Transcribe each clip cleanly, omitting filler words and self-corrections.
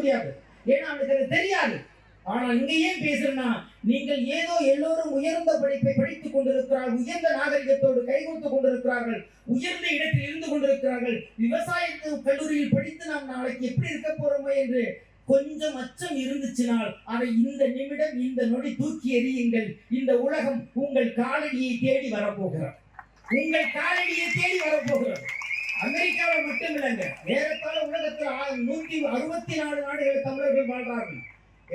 முடியாது. ஏன்னா அவனுக்கு அது தெரியாது. ஆனால் இங்க ஏன் பேசுறேன்னா, நீங்கள் ஏதோ எல்லோரும் உயர்ந்த படிப்பை படித்துக் கொண்டிருக்கிறார்கள், உயர்ந்த நாகரிகத்தோடு கைகோர்த்துக் கொண்டிருக்கிறார்கள், உயர்ந்த இடத்தில் இருந்து கொண்டிருக்கிறார்கள். விவசாயத்து கல்லூரியில் படித்து நாம் நாளைக்கு எப்படி இருக்க போறோமோ என்று கொஞ்சம் அச்சம் இருந்துச்சுனால் அதை இந்த நிமிடம் இந்த நொடி தூக்கி எறியுங்கள். இந்த உலகம் உங்கள் காலடியை தேடி வரப்போகிறார். உங்கள் காலடியை தேடி வரப்போகிறார். அமெரிக்காவில் மட்டும் இல்லைங்க, ஏறத்தாழ உலகத்தில் 164 நாடுகள் தமிழர்கள் வாழ்றார்கள்.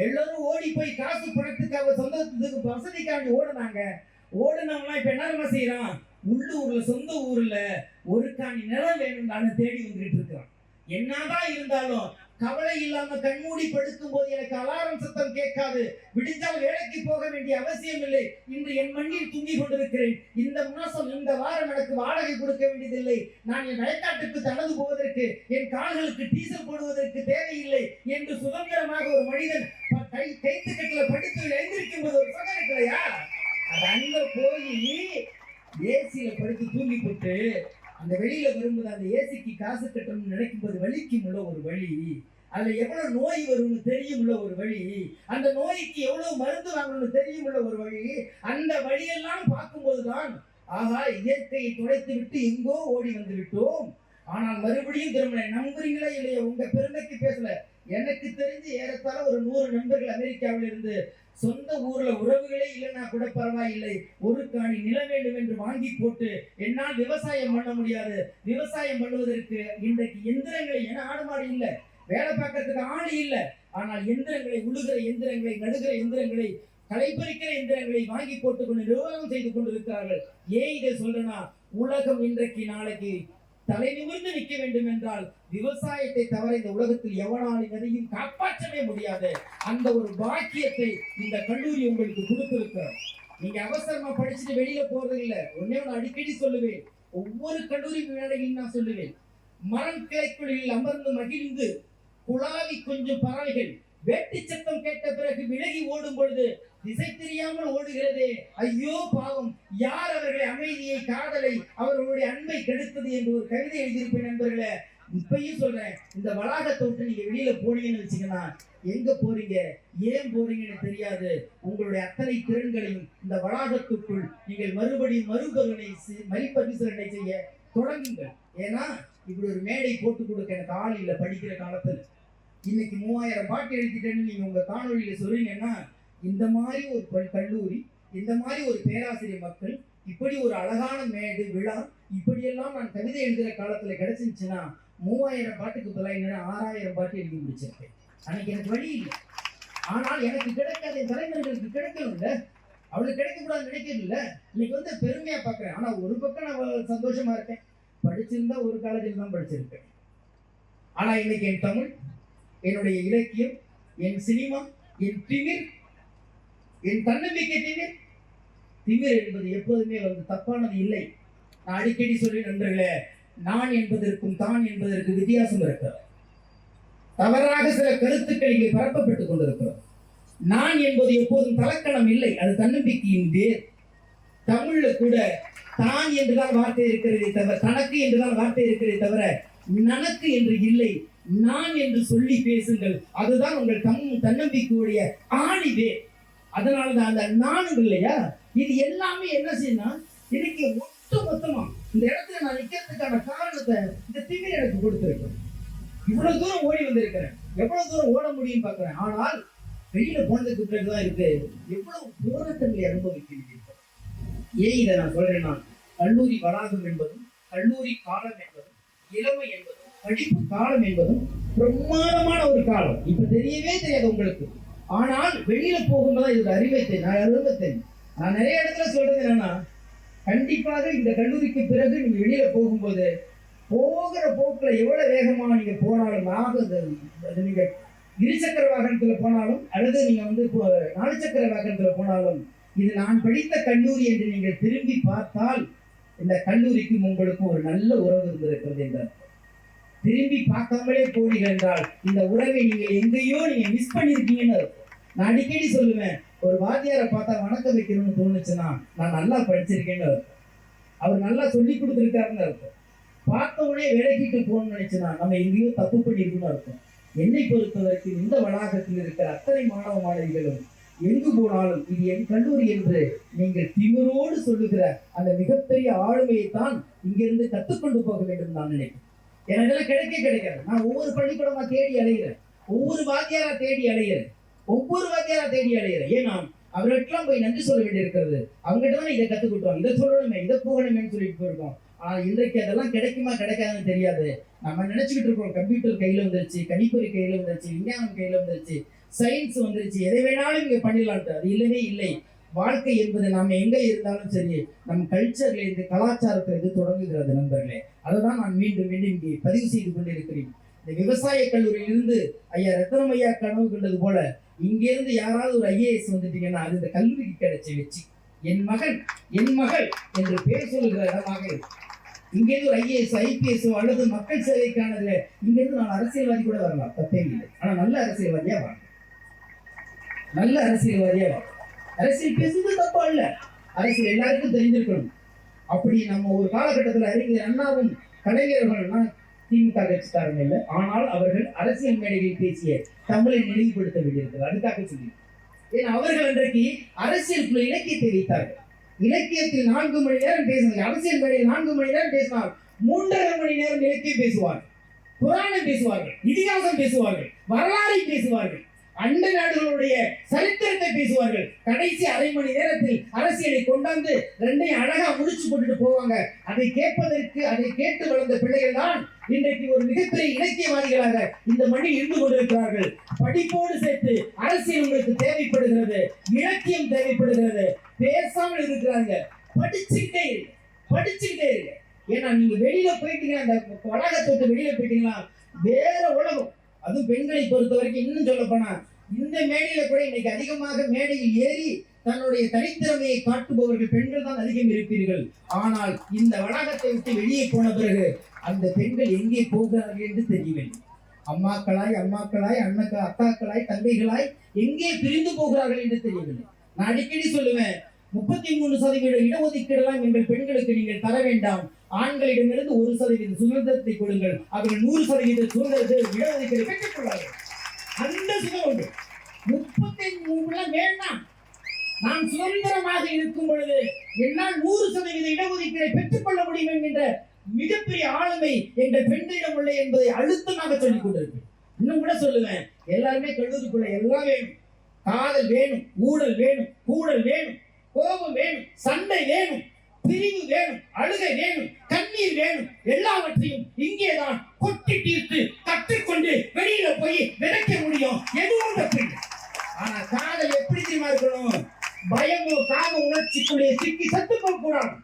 எல்லாரும் ஓடி போய் காசு பணத்துக்காக சொந்தத்துக்கு வசதிக்காண்டி ஓடுனாங்க. ஓடுனவங்களாம் இப்ப என்ன செய்யறான், உள்ளூர்ல சொந்த ஊர்ல ஒரு காணி நிலம் வேணும்னு தேடி வந்துட்டு இருக்கிறான். என்னதான் இருந்தாலும் கவலை இல்லாம கண்மூடி படுக்கும் போது எனக்கு அலாரம் சத்தம் கேட்காது, விடிஞ்சால் வேலைக்கு போக வேண்டிய அவசியம் இல்லை, இன்று என் மண்ணில் தூங்கிக் கொண்டிருக்கிறேன், இந்த மாசம் இந்த வாரம் எனக்கு வாடகை கொடுக்க வேண்டியதில்லை, நான் என் வயக்காட்டுக்கு தனது போவதற்கு என் கால்களுக்கு டீசல் போடுவதற்கு தேவையில்லை என்று சுதந்திரமாக ஒரு மனிதன் கைத்துக்கட்டில படித்து எழுந்திருக்கும் போது ஒரு சுகம் இருக்கலையா? அது அங்க போய் ஏசியில படுத்து தூங்கி போட்டு அந்த வெளியில வரும்போது அந்த ஏசிக்கு காசு கட்டணும்னு நினைக்கும் போது வலிக்கும் உள்ள ஒரு வழி, அதுல எவ்வளவு நோய் வரும்னு தெரியும் உள்ள ஒரு வழி, அந்த நோய்க்கு எவ்வளவு மருந்து வாங்கணும்னு தெரியும் உள்ள ஒரு வழி, அந்த வழியெல்லாம் பார்க்கும்போதுதான் ஆகா இயற்கையை துடைத்து விட்டு எங்கோ ஓடி வந்து விட்டோம். ஆனால் மறுபடியும் திரும்ப நம்புறீங்களா இல்லையா? உங்க பெருமைக்கு பேசல, எனக்கு தெரிஞ்சு ஏறத்தாழ ஒரு 100 நண்பர்கள் அமெரிக்காவில் இருந்து சொந்த ஊர்ல உறவுகளே இல்லைன்னா கூட பரவாயில்லை, ஒரு காணி நிலம் வேண்டும் என்று வாங்கி போட்டு என்னால் விவசாயம் பண்ண முடியாது, விவசாயம் பண்ணுவதற்கு இன்றைக்கு எந்திரங்களை, என ஆடு மாடு இல்லை, வேலை பார்க்கறதுக்கு ஆள் இல்லை, ஆனால் எந்திரங்களை, உழுகிற எந்திரங்களை, நடுகிற எந்திரங்களை, களைப்பறிக்கிற எந்திரங்களை வாங்கி போட்டுக்கொண்டு நிர்வாகம் செய்து கொண்டிருக்கிறார்கள். ஏன் இதை சொல்றேன்னா, உலகம் இன்றைக்கு நாளைக்கு தலை நிமிர்ந்து நிற்க வேண்டும் என்றால் விவசாயத்தை தவிர இந்த உலகத்தில் எவனாலும் எதையும் காப்பாற்றவே முடியாது. அந்த ஒரு பாக்கியத்தை இந்த கல்லூரி உங்களுக்கு கொடுத்திருக்கிறார். நீங்க அவசரமா படிச்சுட்டு வெளியில போறது இல்லை. ஒன்னே ஒன்று அடிக்கடி சொல்லுவேன், ஒவ்வொரு கல்லூரி மேடையிலும் நான் சொல்லுவேன், மரம் கிளைக்குழியில் அமர்ந்து மகிழ்ந்து குழாவி கொஞ்சம் பறவைகள் வேட்டி சத்தம் கேட்ட பிறகு விலகி ஓடும் பொழுது திசை தெரியாமல் ஓடுகிறதே, ஐயோ பாவம், யார் அவர்களை அமைதியை, காதலை, அவர்களுடைய அன்பை கெடுத்தது என்று ஒரு கவிதை எழுதியிருப்பேன். நண்பர்களே, இப்பயும் சொல்றேன், இந்த வளாகத்தை விட்டு நீங்க வெளியில போனீங்கன்னு வச்சுக்கன்னா, எங்க போறீங்க, ஏன் போறீங்கன்னு தெரியாது. உங்களுடைய அத்தனை திறன்களையும் இந்த வளாகத்துக்குள் நீங்கள் மறுபடியும் மறுபரிசீலனை செய்ய தொடங்குங்கள். ஏன்னா இப்படி ஒரு மேடை போட்டு கொடுக்க எனக்கு ஆள் இல்லை. படிக்கிற காலத்துல இன்னைக்கு 3000 பாட்டு எழுதிட்டேன்னு நீங்க உங்க காணொலியில சொல்றீங்கன்னா, இந்த மாதிரி ஒரு கல்லூரி, இந்த மாதிரி ஒரு பேராசிரியர் மக்கள், இப்படி ஒரு அழகான மேடு விழா, இப்படியெல்லாம் நான் கவிதை எழுதுகிற காலத்துல கிடைச்சிருச்சுன்னா 3000 பாட்டுக்கு பதிலாக 6000 பாட்டு எழுதி முடிச்சிருக்கேன். அன்னைக்கு எனக்கு வழி இல்லை. ஆனால் எனக்கு கிடைக்காத என் தலைவர்களுக்கு கிடைக்கணும் இல்லை, அவளுக்கு கிடைக்கக்கூடாதுன்னு நினைக்கிறது இல்லை. இன்னைக்கு வந்து பெருமையா பார்க்குறேன். ஆனா ஒரு பக்கம் நான் சந்தோஷமா இருக்கேன், படிச்சிருந்தா ஒரு காலேஜில் தான் படிச்சிருக்கேன். ஆனா இன்னைக்கு என் தமிழ், என்னுடைய இலக்கியம், என் சினிமா, என் திமிர், என் தன்னம்பிக்கை திமிர் என்பது எப்போதுமே வந்து தப்பானது இல்லை. நான் அடிக்கடி சொல்லி நண்பர்களே, நான் என்பதற்கும் தான் என்பதற்கு வித்தியாசம் இருக்கிறது. தவறாக சில கருத்துக்கள் இங்கே பரப்பப்பட்டுக் கொண்டிருக்கிறது. நான் என்பது எப்போதும் தலக்கணம் இல்லை, அது தன்னம்பிக்கையின் வேர். தமிழ்ல கூட தான் என்றுதான் வார்த்தை இருக்கிறதே தவிர, தனக்கு என்றுதான் வார்த்தை இருக்கிறதே தவிர நனக்கு என்று இல்லை. நான் என்று சொல்லி பேசுங்கள், அதுதான் உங்கள் தன்னம்பிக்கையுடைய ஆணிவே. அதனாலதான் அந்த நானும் இல்லையா, இது எல்லாமே என்ன செய்யணும், இன்னைக்கு ஒட்டு மொத்தமா இந்த இடத்துல நான் நிக்கிறதுக்கான காரணத்தை இந்த திமிர் எனக்கு கொடுத்திருக்கேன். இவ்வளவு தூரம் ஓடி வந்திருக்கிறேன், எவ்வளவு தூரம் ஓட முடியும் பார்க்கிறேன். ஆனால் வெளியில போனதுக்கு பிறகுதான் இருக்கு எவ்வளவு போராட்டங்களை அனுபவிக்கிறீர்கள். ஏன் இதை நான் சொல்றேன்னா, கல்லூரி வளாகம் என்பதும், கல்லூரி காலம் என்பதும், இளமை என்பதும், படிப்பு காலம் என்பதும் பிரமாதமான ஒரு காலம். இப்ப தெரியவே தெரியாது உங்களுக்கு. ஆனால் வெளியில போகும்போது இதோட அறிவை தெரியும். நான் நிறைய இடத்துல சொல்றது என்னன்னா, கண்டிப்பாக இந்த கல்லூரிக்கு பிறகு நீங்க வெளியில போகும்போது போகிற போக்குல எவ்வளவு வேகமா நீங்க போனாலும், நீங்க இருசக்கர வாகனத்துல போனாலும் அல்லது நீங்க வந்து 4 சக்கர வாகனத்துல போனாலும், இது நான் படித்த கல்லூரி என்று நீங்கள் திரும்பி பார்த்தால் இந்த கல்லூரிக்கும் உங்களுக்கும் ஒரு நல்ல உறவு இருந்திருக்கிறது என்றார். திரும்பி பார்க்காமலே போனீர்கள் என்றால் இந்த உறவை நீங்கள் எங்கேயோ நீங்க மிஸ் பண்ணிருக்கீங்கன்னு இருக்கும். நான் அடிக்கடி சொல்லுவேன், ஒரு வாத்தியாரை பார்த்தா வணக்கம் வைக்கணும்னு தோணுச்சுன்னா நான் நல்லா படிச்சிருக்கேன்னு இருக்கும், அவர் நல்லா சொல்லி கொடுத்துருக்காருன்னு இருக்கும். பார்த்த உடனே விலகிட்டு போகணும்னு நினைச்சுன்னா நம்ம எங்கேயோ தப்பு பண்ணிருக்கோம்னு இருக்கும். என்னை பொறுத்தவரைக்கும் இந்த வளாகத்தில் இருக்கிற அத்தனை மாணவ மாணவிகளும் எங்கு போனாலும் இது என் கல்லூரி என்று நீங்கள் திமிரோடு சொல்லுகிற அந்த மிகப்பெரிய ஆளுமையைத்தான் இங்கிருந்து கற்றுக்கொண்டு போக வேண்டும் நான் நினைக்கிறேன். எனக்கு எல்லாம் கிடைக்காது. நான் ஒவ்வொரு பள்ளிக்கூடமா தேடி அலைகிறேன், ஒவ்வொரு வாத்தியாரா தேடி அலைகிறேன். ஏன்னா அவர்களுக்கெல்லாம் போய் நன்றி சொல்ல வேண்டியிருக்கிறது. அவங்ககிட்ட தான் இதை கற்றுக்கிட்டோம், இதை சொல்லணுமே, இதை போகணுமேன்னு சொல்லிட்டு போயிருக்கோம். ஆனால் இன்றைக்கு அதெல்லாம் கிடைக்குமா கிடைக்காதுன்னு தெரியாது. நம்ம நினைச்சுக்கிட்டு இருக்கோம், கம்ப்யூட்டர் கையில வந்துருச்சு, கணிப்பொறி கையில வந்துருச்சு, விஞ்ஞானம் கையில வந்துருச்சு, சயின்ஸ் வந்துருச்சு, எதை வேணாலும் இங்க பண்ணிடலான்ட்டு. அது இல்லவே இல்லை. வாழ்க்கை என்பது நாம எங்க இருந்தாலும் சரி, நம் கல்ச்சர்ல இருந்து கலாச்சாரத்துல இது தொடங்குகிறது நண்பர்களே. அதை தான் நான் மீண்டும் இங்கே பதிவு செய்து கொண்டிருக்கிறேன். இந்த விவசாய கல்லூரியிலிருந்து ஐயா ரத்னம் ஐயா கனவு கண்டது போல இங்கிருந்து யாராவது ஒரு ஐஏஎஸ் வந்துட்டீங்கன்னா அது இந்த கல்லூரிக்கு கிடைச்ச வெற்றி. என் மகன் என் மகள் என்று பேர் சொல்லுகிற இடமாக இங்கிருந்து ஒரு ஐஏஎஸ் ஐபிஎஸ் அல்லது மக்கள் சேவைக்கானது. இங்கிருந்து நான் அரசியல்வாதி கூட வரலாம், தப்பே இல்லை. ஆனா நல்ல அரசியல்வாதியா வாங்க, அரசியல் பேசுவது தப்பா இல்ல, அரசியல் எல்லாருக்கும் தெரிஞ்சிருக்கணும். அப்படி நம்ம ஒரு காலகட்டத்தில் அறிஞர் அண்ணாவும் கலைஞர்கள் திமுக கட்சிக்காரங்க இல்லை, ஆனால் அவர்கள் அரசியல் மேடைகளில் பேசிய தமிழை நினைவுபடுத்த வேண்டியிருக்கிறது. அதுக்காக சொல்லி ஏன்னா அவர்கள் அன்றைக்கு அரசியலுக்குள்ள இலக்கியத்தை வைத்தார்கள். இலக்கியத்தில் 4 மணி நேரம் பேசினார்கள், அரசியல் மேடையில் 4 மணி நேரம் பேசினால் 3.5 மணி நேரம் இலக்கியம் பேசுவார்கள், புராணம் பேசுவார்கள், இதிகாசம் பேசுவார்கள், வரலாறை பேசுவார்கள், அண்டை நாடுகளுடைய சரித்திரத்தை பேசுவார்கள். கடைசி 1/2 மணி நேரத்தில் அரசியலை கொண்டாந்து 2ஐயும் அழகா முடிச்சு போட்டுட்டு போவாங்க. அதை கேட்பதற்கு, அதை கேட்டு வளர்ந்த பிள்ளைகள் தான் இன்றைக்கு ஒரு மிகப்பெரிய இலக்கியவாதிகளாக இந்த மண்ணில் இருந்து கொண்டிருக்கிறார்கள். படிப்போடு சேர்த்து அரசியல் உங்களுக்கு தேவைப்படுகிறது, இலக்கியம் தேவைப்படுகிறது. பேசாமல் இருக்கிறாங்க, படிச்சுக்கிட்டே இருக்கு. ஏன்னா நீங்க வெளியில போயிட்டீங்க, அந்த வளாகத்தை விட்டு வெளியில போயிட்டீங்கன்னா வேற உலகம். அதுவும் பெண்களை பொறுத்த வரைக்கும் இன்னும் சொல்ல போனா இந்த மேடையில கூட இன்னைக்கு அதிகமாக மேடையில் ஏறி தன்னுடைய தனித்திறமையை காட்டுபவர்கள் பெண்கள் தான் அதிகம் இருப்பீர்கள். ஆனால் இந்த வளாகத்தை விட்டு வெளியே போன பிறகு அந்த பெண்கள் எங்கே போகிறார்கள் என்று தெரியவில்லை. அம்மாக்களாய் அக்காக்களாய் தங்கைகளாய் எங்கே பிரிந்து போகிறார்கள் என்று தெரியவில்லை. நான் அடிக்கடி சொல்லுவேன், 33% இடஒதுக்கீடெல்லாம் எங்கள் பெண்களுக்கு நீங்கள் தர வேண்டாம், ஆண்களிடமிருந்து 1% சுதந்திரத்தை கொடுங்கள், அவர்கள் 100% சுதந்திரத்தை இடஒதுக்கீடு பெற்றுக் கொள்வார்கள். அந்த சுதந்திரம் 33 வேண்டாம். நான் சுதந்திரமாக இருக்கும் பொழுது என்னால் 100% இடஒதுக்கீடை பெற்றுக் கொள்ள முடியும் என்கின்ற மிகப்பெரிய ஆளுமை எங்கள் பெண்களிடம் உள்ள என்பதை அழுத்தமாக சொல்லிக் கொண்டிருக்கேன். இன்னும் கூட சொல்லுவேன், எல்லாருமே கல்லூரிக்குள்ள எல்லாம் வேணும், காதல் வேணும், ஊழல் வேணும், கூடல் வேணும், கோபம் வேணும், சண்டை வேணும், பிரிவு வேணும், அழுகை வேணும், கண்ணீர் வேணும். எல்லாவற்றையும் இங்கேதான் கொட்டி தீர்த்து கற்றுக்கொண்டு வெளியில போய் விதைக்க முடியும். எதுவும் தப்பில்லை. ஆனா காதல் எப்படி தெரியுமா இருக்கணும்? பயமோ காம உணர்ச்சிக்குள்ளே சிக்கி சத்து போக கூடாது.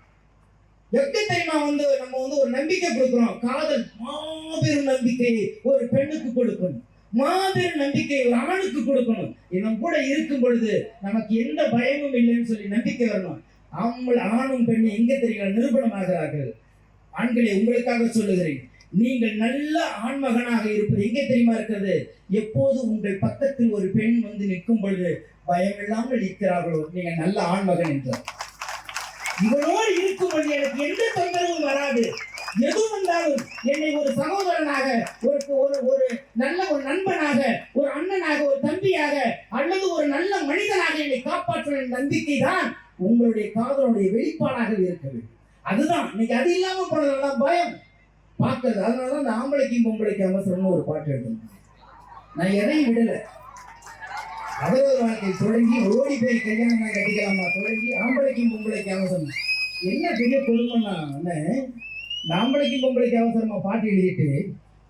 எப்படி தெரியுமா நம்ம ஒரு நம்பிக்கை கொடுக்கிறோம். காதல் மாபெரும் நம்பிக்கையை ஒரு பெண்ணுக்கு கொடுக்கணும், மாபெரும் நம்பிக்கை ஒரு ஆணுக்கு கொடுக்கணும். இவன் கூட இருக்கும் பொழுது நமக்கு எந்த பயமும் இல்லைன்னு சொல்லி நம்பிக்கை வரணும். ஆணும் பெண்ணும் எங்க தெரியும் நிரூபணமாகிறார்கள். ஆண்களை உங்களுக்காக சொல்லுகிறேன், நீங்கள் நல்ல ஆண்மகனாக இருப்பது எங்கே தெரியுமா இருக்கிறது? எப்போது உங்கள் பக்கத்தில் ஒரு பெண் நிற்கும் பொழுது பயமில்லாமல் இருக்கிறார்களோ நீங்க நல்ல ஆண்மகன் என்றார். இவனோடு இருக்கும் பொழுது எனக்கு எந்த தொந்தரவும் வராது. எது வந்தாலும் என்னை ஒரு சகோதரனாக, ஒரு நல்ல ஒரு நண்பனாக, ஒரு அண்ணனாக, ஒரு தம்பியாக அல்லது ஒரு நல்ல மனிதனாக என்னை காப்பாற்ற நம்பிக்கை தான் உங்களுடைய காதலுடைய வெளிப்பாடாக இருக்க வேண்டும். அதுதான் இன்னைக்கு அது இல்லாம போனதெல்லாம் பயம் பார்க்கறது. அதனாலதான் இந்த ஆம்பளைக்கும் பொம்பளைக்கு அவசரம்னு ஒரு பாட்டு எழுதணும். நான் எதையும் விடல. அவரவர் வாழ்க்கை தொடங்கி ஓடி போய் கல்யாணம் கட்டிக்கலாமா தொடங்கி ஆம்பளைக்கும் பொம்பளைக்கு அவசரம். என்ன பெரிய கொடுமைன்னா, ஆம்பளைக்கும் பொம்பளைக்கு அவசரமா பாட்டு எழுதிட்டு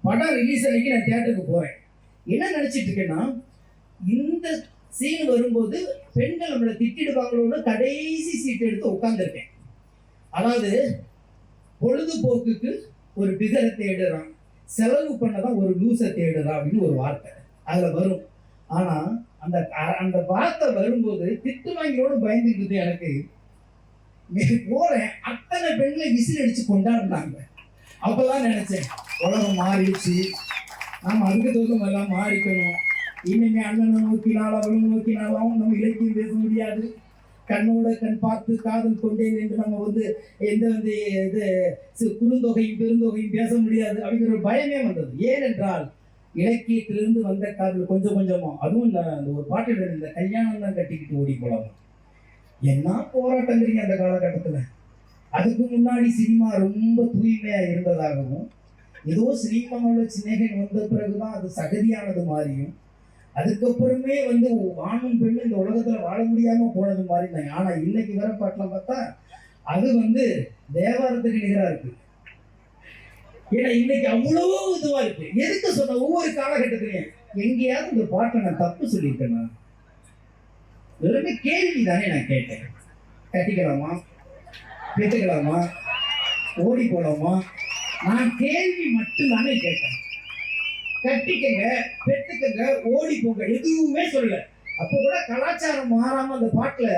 படம் ரிலீஸ் அன்னைக்கு நான் தியேட்டருக்கு போறேன். என்ன நினைச்சிட்டு இருக்கேன்னா, இந்த சீன் வரும்போது பெண்கள் நம்மளை திட்டிடுவாங்களோன்னு கடைசி சீட் எடுத்து உட்கார்ந்துருக்கேன். அதாவது பொழுதுபோக்குக்கு ஒரு பிகரை தேடுறான், செலவு பண்ணதான் ஒரு லூசை தேடுறான் அப்படின்னு ஒரு வார்த்தை அதுல வரும். ஆனா அந்த வார்த்தை வரும்போது திட்டு வாங்கியோடு பயந்துக்கிட்டு எனக்கு போறேன். அத்தனை பெண்களை விசில் அடிச்சு கொண்டாடுறாங்க. அப்பதான் நினைச்சேன், உலகம் மாறிடுச்சு, நாம அதுக்கு தோதும் எல்லாம் மாறிக்கணும். இனிமே அண்ணனை நோக்கினால் அவளும் நோக்கினாலும் நம்ம இலக்கியம் பேச முடியாது. கண்ணோட கண் பார்த்து காதல் கொண்டேன் என்று நம்ம எந்த இது குறுந்தொகையும் பெருந்தொகையும் பேச முடியாது அப்படிங்கிற ஒரு பயமே வந்தது. ஏனென்றால் இலக்கியத்திலிருந்து வந்த காதல் கொஞ்சம் கொஞ்சமா, அதுவும் அந்த ஒரு பாட்டு எழுதுன, இந்த கல்யாணம் தான் கட்டிக்கிட்டு ஓடி போலாம். என்ன போராட்டங்கிறீங்க அந்த காலகட்டத்துல. அதுக்கு முன்னாடி சினிமா ரொம்ப தூய்மையா இருந்ததாகவும், ஏதோ சினிமாவில் சின்னகன் வந்த பிறகுதான் அது சகதியானது மாதிரியும், அதுக்கப்புறமே வந்து ஆணும் பெண்ணும் இந்த உலகத்துல வாழ முடியாம போனது மாதிரி இருந்தாங்க. ஆனா இன்னைக்கு வர பாட்டெல்லாம் பார்த்தா அது வந்து தேவாரத்துக்கு நிகரா இருக்கு. ஏன்னா இன்னைக்கு அவ்வளவோ இதுவா இருக்கு. எதுக்கு சொன்ன, ஒவ்வொரு காலகட்டத்திலையும் எங்கேயாவது இந்த பாட்டை நான் தப்பு சொல்லியிருக்கேன்னா, எல்லாமே கேள்வி தானே நான் கேட்டேன். கட்டிக்கலாமா, பெற்றுக்கலாமா, ஓடி போலாமா, நான் கேள்வி மட்டும் தானே கேட்டேன். கட்டிக்கங்க, பெற்றுக்கங்க, ஓடி போங்க, எதுவுமே சொல்லல. அப்போ கூட கலாச்சாரம் மாறாம அந்த பாட்டுல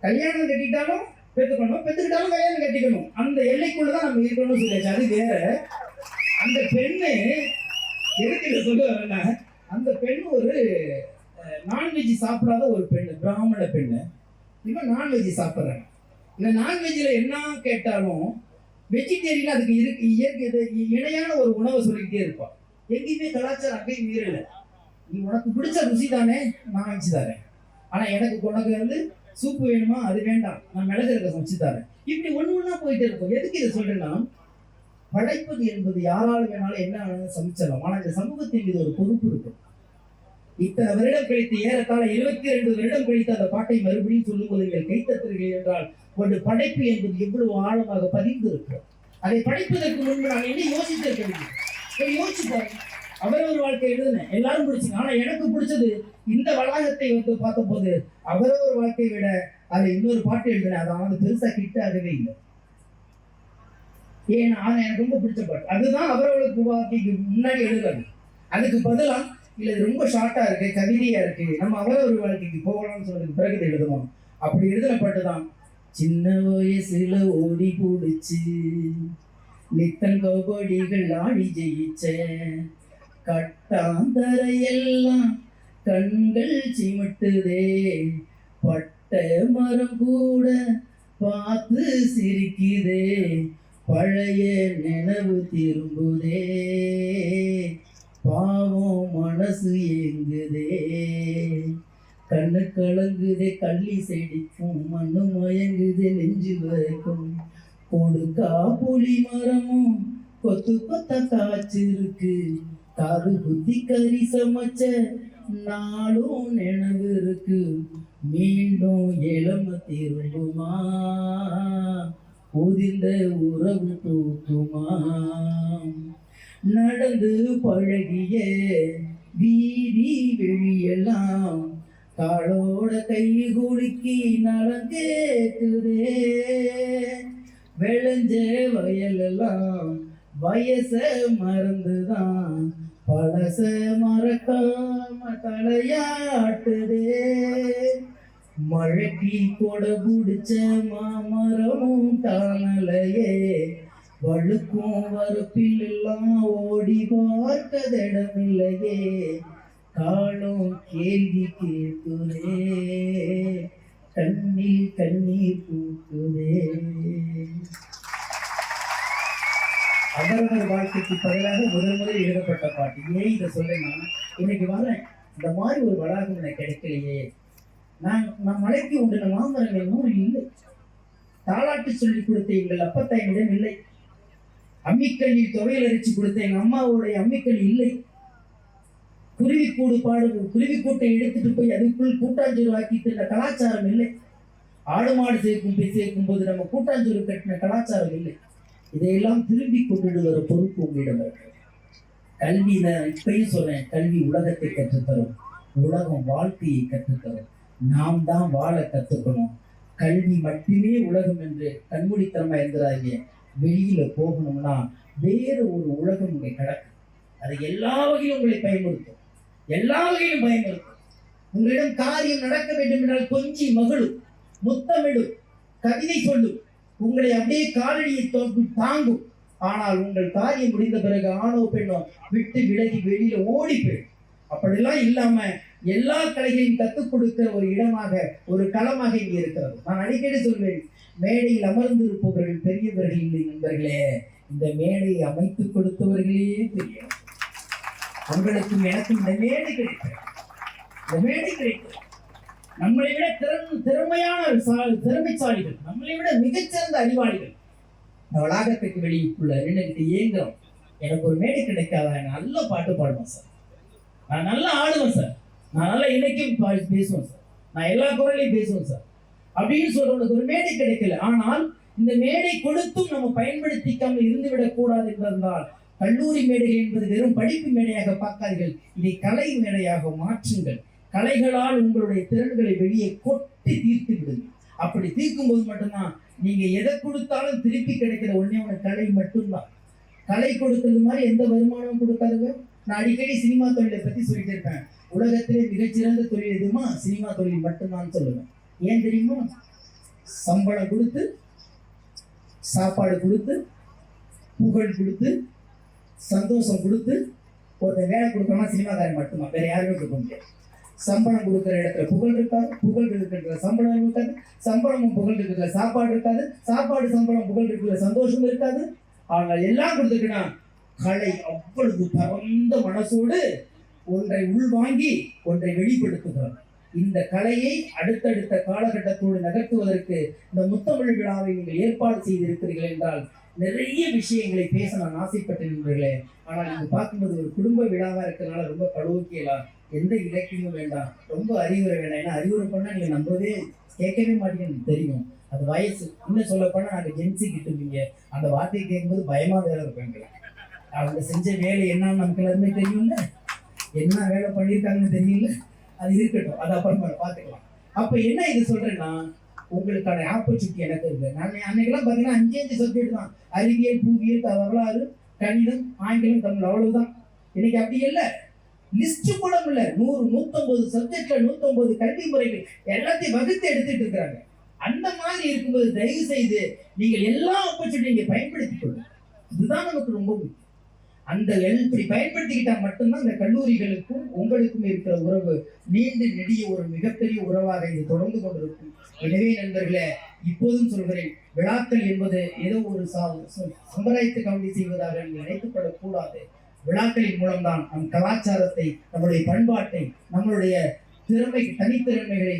கல்யாணம் கட்டிட்டாலும் பெற்றுக்கணும், பெற்றுக்கிட்டாலும் கல்யாணம் கட்டிக்கணும், அந்த எல்லைக்குள்ளதான் நம்ம இருக்கணும்னு சொல்லியாச்சு. அது வேற. அந்த பெண்ணு எதுக்கு சொல்லுவாங்கன்னா, அந்த பெண் ஒரு நான்வெஜ் சாப்பிடாத ஒரு பெண்ணு, பிராமண பெண்ணு. இவன் நான்வெஜ் சாப்பிட்றாங்க. இந்த நான்வெஜ்ல என்ன கேட்டாலும் வெஜிடேரியன் அதுக்கு இருக்கு, இயற்கை இணையான ஒரு உணவை சொல்லிக்கிட்டே இருப்பான். எங்கேயுமே கலாச்சாரம் அங்கேயும் மீறல. நீ உனக்கு பிடிச்ச ருசி தானே நான் வச்சு தரேன், ஆனா எனக்கு உனக்கு வந்து சூப்பு வேணுமா, அது வேண்டாம், நான் மிளகு இருக்க சமைச்சு தரேன். இப்படி ஒண்ணு ஒண்ணா போயிட்டு இருக்கும். எதுக்கு இதை சொல்றேன்னா, படைப்பது என்பது யாராலும் வேணாலும் என்ன வேணாலும் சமைச்சிடலாம். ஆனா இந்த சமூகத்தின் மீது ஒரு பொறுப்பு இருக்கும். இத்தனை வருடம் கழித்து, ஏறத்தாழ 22 வருடம் கழித்து அந்த பாட்டை மறுபடியும் சொல்லும்போது நீங்கள் கைத்தட்டுகிறீர்கள் என்றால், ஒரு படைப்பு என்பது எவ்வளவு ஆழமாக பதிந்து இருக்கும். அதை படைப்பதற்கு முன்பு நான் என்ன யோசித்திருக்கேன், யோசிச்சு பாருங்க. அவரவர் வாழ்க்கை எழுதுனேன், எல்லாரும் பிடிச்சிங்க. ஆனா எனக்கு பிடிச்சது இந்த வளாகத்தை வந்து பார்த்த போது அவரவர் வாழ்க்கையை விட அதை இன்னொரு பாட்டு எழுதுனேன். அதாவது பெருசா கிட்ட ஆகவே இல்லை. ஏன்னா எனக்கு ரொம்ப பிடிச்ச பாட்டு அதுதான். அவரவர்களுக்கு வாழ்க்கைக்கு முன்னாடி எழுதுறது, அதுக்கு பதிலா இல்ல இது ரொம்ப ஷார்ட்டா இருக்கு, கவிதையா இருக்கு, நம்ம அவரவர் வாழ்க்கைக்கு போகலாம்னு சொன்னதுக்கு பிறகு எழுதணும். அப்படி எழுதின பாட்டு தான். சின்ன வயசுல ஓடி பிடிச்சு நித்தன் கபடிகள் ஆடி ஜெயிச்ச, கட்டாந்தரையெல்லாம் கண்கள் சிமிட்டுதே, பட்ட மரம் கூட பார்த்து சிரிக்குதே, பழைய நினைவு திரும்புதே, பாவம் மனசு ஏங்குதே, கண்ணு கலங்குதே, கள்ளி செடிக்கும் மண்ணு மயங்குதே, நெஞ்சு வரைக்கும் கொடுக்கா புளி மரமும் கொத்து கொத்த காய்ச்சிருக்கு, காது புத்தி கறி சமைச்ச நாளும் நினைவு இருக்கு, மீண்டும் இளம திரும்புமா, உதிர்ந்த உறவு தூக்குமா, நடந்து பழகிய வீதி வெளியெல்லாம் காலோட கை குலுக்கி நலம் கேக்குதே, விளைஞ்ச வயலெல்லாம் வயச மறந்துதான் பழச மறக்காம தலையாட்டுதே, மழைக்கு கொடை பிடிச்ச மாமரமும் காணலையே, வழுக்கும் வரப்பில் எல்லாம் ஓடி பார்த்ததிடமில்லையே, காலம் கேள்வி கேட்குதே, கண்ணில் கண்ணீர் பூக்குதே. அவரவர் வாழ்க்கைக்கு பதிலாக முதல் எழுதப்பட்ட பாட்டு. ஏன் இதை சொல்றேன்னா, இன்னைக்கு வரேன் இந்த மாதிரி ஒரு வளாகம் எனக்கு கிடைக்கலையே. நான் மலைக்கு உண்டு மாமரங்கள் 100 இல்லை. தாலாட்டு சொல்லி கொடுத்த எங்கள் அப்பத்தாயிடம் இல்லை. அம்மிக்கல்லில் துவையல் அரைச்சு கொடுத்த எங்க அம்மாவுடைய அம்மிக்கல் இல்லை. குருவிக்கூடு குருவிக்கூட்டை எடுத்துட்டு போய் அதுக்குள் கூட்டாஞ்சோறு ஆக்கிட்டு இந்த கலாச்சாரம் இல்லை. ஆடு மாடு சேர்க்கும் போது நம்ம கூட்டாஞ்சோறு கட்டின கலாச்சாரம் இல்லை. இதையெல்லாம் திரும்பி கொண்டு வர பொறுப்பு உங்களிடம் இருக்கு. கல்வி, நான் இப்பயும் சொல்றேன், கல்வி உலகத்தை கற்றுத்தரும், உலகம் வாழ்க்கையை கற்றுத்தரும். நாம் தான் வாழ கற்றுக்கணும். கல்வி மட்டுமே உலகம் என்று கண்மூடித்தனமா இருக்கிறாங்க. வெளியில போகணும்னா வேறு ஒரு உலகம் உங்களை கிடக்கு. அது எல்லா வகையிலும் உங்களை பயன்படுத்தும், எல்லா வகையிலும் பயன்படுத்தும். உங்களிடம் காரியம் நடக்க வேண்டும் என்றால் கொஞ்சி மகளும், முத்தமிடும், கவிதை சொல்லும், உங்களை அப்படியே காலடியை தாங்கும். ஆனால் உங்கள் காரியம் முடிந்த பிறகு ஆணோ பெண்ணோ விட்டு விலகி வெளியில ஓடி போயிடும். அப்படிலாம் இல்லாம எல்லா கலைகளையும் கற்றுக் கொடுக்கிற ஒரு இடமாக, ஒரு களமாக இங்கே இருக்கிறது. நான் அடிக்கடி சொல்வேன், மேடையில் அமர்ந்து இருப்பவர்கள் பெரியவர்கள் இல்லை நண்பர்களே, இந்த மேடையை அமைத்துக் கொடுத்தவர்களே தெரியும். உங்களுக்கும் எனக்கும் இந்த மேடை கிடைக்கிறது. இந்த மேடை கிடைக்கிறது. நம்மளை விட திறமையான திறமைசாலிகள், நம்மளை விட மிகச்சிறந்த அறிவாளிகள் இந்த வளாகத்துக்கு வெளியுக்குள்ள நின்றுகிட்டு ஏங்குறோம். எனக்கு ஒரு மேடை கிடைக்காதா? நல்ல பாட்டு பாடுவேன் சார், நான் நல்லா ஆடுவேன் சார், நான் நல்லா இலக்கியம் பேசுவேன் சார், நான் எல்லா குரலையும் பேசுவேன் சார் அப்படின்னு சொல்றவங்களுக்கு ஒரு மேடை கிடைக்கல. ஆனால் இந்த மேடை கொடுத்தும் நம்ம பயன்படுத்திக்காமல் இருந்துவிடக் கூடாது என்பதால் கல்லூரி மேடைகள் என்பது வெறும் படிப்பு மேடையாக பார்க்காதீர்கள், இதை கலை மேடையாக மாற்றுங்கள். கலைகளால் உங்களுடைய திறன்களை வெளியே கொட்டி தீர்த்து விடுங்கள். அப்படி தீர்க்கும் போது மட்டும்தான் நீங்க எதை கொடுத்தாலும் திருப்பி கிடைக்கிற ஒன்னே ஒன்று கலை மட்டும்தான். கலை கொடுத்தது மாதிரி எந்த வருமானமும் கொடுக்காதுங்க. நான் அடிக்கடி சினிமா தொழிலை பத்தி சொல்லிட்டு இருப்பேன். உலகத்திலே மிகச்சிறந்த தொழில் எதுமா? சினிமா தொழில் மட்டும்தான் சொல்லுவேன். ஏன் தெரியுமா? சம்பளம் கொடுத்து, சாப்பாடு கொடுத்து, புகழ் கொடுத்து, சந்தோஷம் கொடுத்து ஒருத்தர் வேலை கொடுக்கணும்னா சினிமாக்காரன் மட்டும்தான், வேற யாருமே கொடுக்க முடியாது. சம்பளம் கொடுக்குற இடத்துல புகழ் இருக்காது, புகழ் இருக்கிற சம்பளம் இருக்காது, சம்பளமும் புகழ் இருக்கிற சாப்பாடு இருக்காது, சாப்பாடு சம்பளம் புகழ் இருக்கிற சந்தோஷம் இருக்காது. ஆனால் எல்லாம் கொடுத்துருக்குன்னா கலை அவ்வளவு பரந்த மனசோடு ஒன்றை உள்வாங்கி ஒன்றை வெளிப்படுத்துகிறார். இந்த கலையை அடுத்தடுத்த காலகட்டத்தோடு நகர்த்துவதற்கு இந்த முத்தமிழ் விழாவை நீங்கள் ஏற்பாடு செய்திருக்கிறீர்கள் என்றால் நிறைய விஷயங்களை பேச நான் ஆசைப்பட்டிருக்கிறீர்களே. ஆனால் இங்கு பார்க்கும்போது ஒரு குடும்ப விழாவா இருக்கிறதுனால ரொம்ப கழுவுக்கலாம், எந்த இலக்கியமும் வேண்டாம், ரொம்ப அறிவுரை வேண்டாம். ஏன்னா அறிவுரை பண்ணா நீங்க நம்பவே கேட்கவே மாட்டீங்கன்னு தெரியும். அது வயசு. இன்னும் சொல்ல போனா நாங்கள் ஜென்சி கிட்டுவீங்க, அந்த வார்த்தையை கேட்கும்போது பயமா வேலை இருப்பாங்க. அவங்க செஞ்ச வேலை என்னன்னு நமக்கு எல்லாருமே தெரியும்ல, என்ன வேலை பண்ணியிருக்காங்கன்னு தெரியல. அது இருக்கட்டும், அது அப்புறமா பார்த்துக்கலாம். அப்ப என்ன இது சொல்றேன்னா, உங்களுக்கான ஆப்பர்ச்சுனிட்டி எனக்கு இருக்கு. நான் அன்னைக்கெல்லாம் பார்த்தீங்கன்னா 5 சப்ஜெக்ட் தான், அறிவியல், புவியியல், வரலாறு, கணிதம், ஆங்கிலம், தமிழ், அவ்வளவுதான். இன்னைக்கு அப்படி இல்லை, லிஸ்ட் கூட இல்லை. 100-150 சப்ஜெக்ட்ல 150 கல்வி முறைகள் எல்லாத்தையும் வகுத்து எடுத்துட்டு இருக்கிறாங்க. அந்த மாதிரி இருக்கும்போது தயவு செய்து நீங்கள் எல்லா ஆப்பர்ச்சுனிட்டி நீங்க பயன்படுத்திக் கொள்ளுங்க. இதுதான் நமக்கு ரொம்ப முக்கியம். அந்த இப்படி பயன்படுத்திக்கிட்டா மட்டும்தான் இந்த கல்லூரிகளுக்கும் உங்களுக்கும் இருக்கிற உறவு நீண்டு நெடிய ஒரு மிகப்பெரிய உறவாக இது தொடர்ந்து கொண்டிருக்கும். எனவே நண்பர்களே, இப்போதும் சொல்கிறேன், விழாக்கள் என்பது ஏதோ ஒரு சம்பிரதாயத்தை கவனி செய்வதாக நீங்கள் நினைத்துக் கூடாது. விழாக்களின் மூலம்தான் நம் கலாச்சாரத்தை, நம்மளுடைய பண்பாட்டை, நம்மளுடைய தனித்திறமைகளை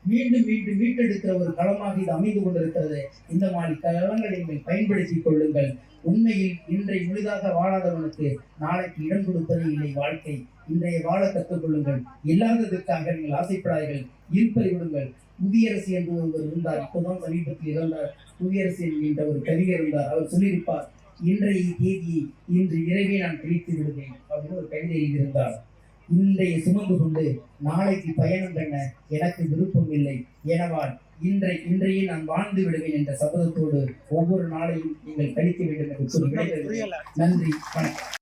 மீண்டும் மீண்டும் மீட்டெடுக்கிற ஒரு களமாக இது அமைந்து கொண்டிருக்கிறது. இந்த மாதிரி களங்களை நீங்கள் பயன்படுத்திக் கொள்ளுங்கள். உண்மையில் இன்றை முழுதாக வாழாதவனுக்கு நாளைக்கு இடம் கொடுப்பது இல்லை வாழ்க்கை. இன்றைய வாழ கற்றுக் கொள்ளுங்கள். இல்லாததற்காக நீங்கள் ஆசைப்படாதீர்கள், இருப்பதை விடுங்கள். புவியரசு என்று ஒருவர் இருந்தார், இப்போதான் சமீபத்தில் இருந்தார். புவியரசு என்கின்ற ஒரு கவிஞர் இருந்தார். அவர் சொல்லியிருப்பார், இன்றைய தேதியை இன்று இரவே நான் கழித்து விடுவேன் அப்படின்னு ஒரு கவிதை எழுதியிருந்தார். இன்றைய சுமந்து கொண்டு நாளைக்கு பயணம் பண்ண எனக்கு விருப்பம் இல்லை. எனவால் இன்றையே நான் வாழ்ந்து விடுவேன் என்ற சபதத்தோடு ஒவ்வொரு நாளையும் நீங்கள் கழிக்க வேண்டும் என்று சொல்லி நன்றி, வணக்கம்.